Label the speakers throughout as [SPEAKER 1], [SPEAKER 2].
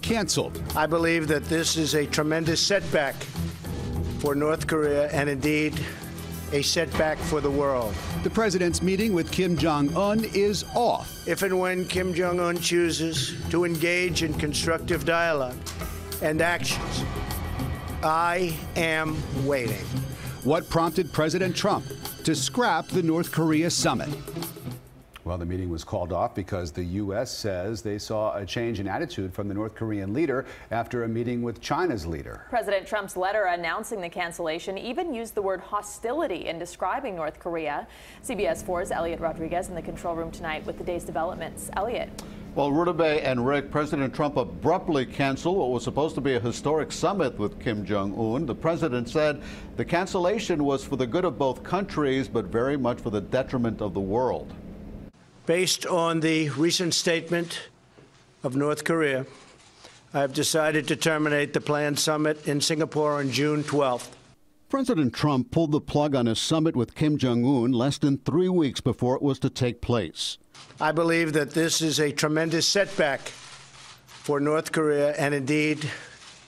[SPEAKER 1] Canceled.
[SPEAKER 2] I believe that this is a tremendous setback for North Korea and indeed a setback for the world.
[SPEAKER 1] The president's meeting with Kim Jong-un is off.
[SPEAKER 2] If and when Kim Jong-un chooses to engage in constructive dialogue and actions, I am waiting.
[SPEAKER 1] What prompted President Trump to scrap the North Korea summit? Well, the meeting was called off because the U.S. says they saw a change in attitude from the North Korean leader after a meeting with China's leader.
[SPEAKER 3] President Trump's letter announcing the cancellation even used the word hostility in describing North Korea. CBS 4's Elliot Rodriguez in the control room tonight with the day's developments. Elliot.
[SPEAKER 4] Well, Rudabeh and Rick, President Trump abruptly canceled what was supposed to be a historic summit with Kim Jong-un. The president said the cancellation was for the good of both countries, but very much for the detriment of the world.
[SPEAKER 2] Based on the recent statement of North Korea, I have decided to terminate the planned summit in Singapore on June 12th.
[SPEAKER 4] President Trump pulled the plug on his summit with Kim Jong-un less than 3 weeks before it was to take place.
[SPEAKER 2] I believe that this is a tremendous setback for North Korea and indeed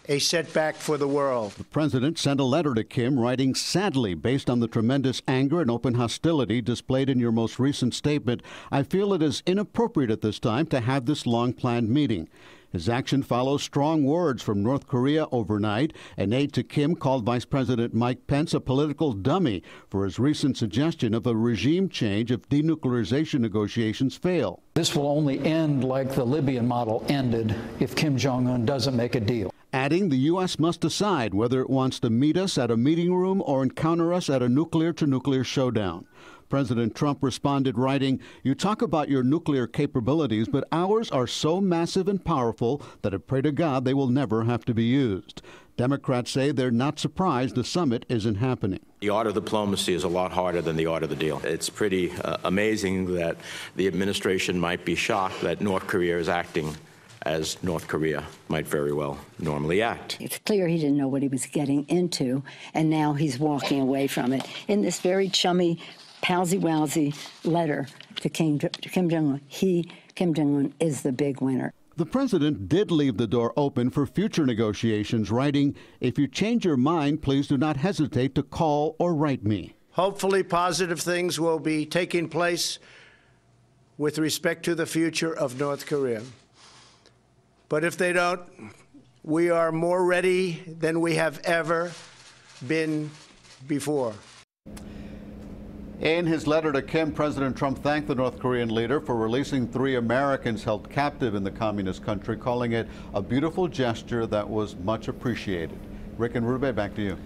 [SPEAKER 2] a setback for the world.
[SPEAKER 4] The president sent a letter to Kim writing, "Sadly, based on the tremendous anger and open hostility displayed in your most recent statement, I feel it is inappropriate at this time to have this long-planned meeting." His action follows strong words from North Korea overnight. An aide to Kim called Vice President Mike Pence a political dummy for his recent suggestion of a regime change if denuclearization negotiations fail.
[SPEAKER 5] This will only end like the Libyan model ended if Kim Jong-un doesn't make a deal.
[SPEAKER 4] Adding, the U.S. must decide whether it wants to meet us at a meeting room or encounter us at a nuclear-to-nuclear showdown. President Trump responded, writing, "You talk about your nuclear capabilities, but ours are so massive and powerful that I pray to God they will never have to be used." Democrats say they're not surprised the summit isn't happening.
[SPEAKER 6] The art of diplomacy is a lot harder than the art of the deal. It's pretty amazing that the administration might be shocked that North Korea is acting as North Korea might very well normally act.
[SPEAKER 7] It's clear he didn't know what he was getting into, and now he's walking away from it. In this very chummy, palsy-walsy letter to Kim Jong-un, Kim Jong-un, is the big winner.
[SPEAKER 4] The president did leave the door open for future negotiations, writing, "If you change your mind, please do not hesitate to call or write me."
[SPEAKER 2] Hopefully, positive things will be taking place with respect to the future of North Korea. But if they don't, we are more ready than we have ever been before.
[SPEAKER 4] In his letter to Kim, President Trump thanked the North Korean leader for releasing 3 Americans held captive in the communist country, calling it a beautiful gesture that was much appreciated. Rick and Rudabeh, back to you.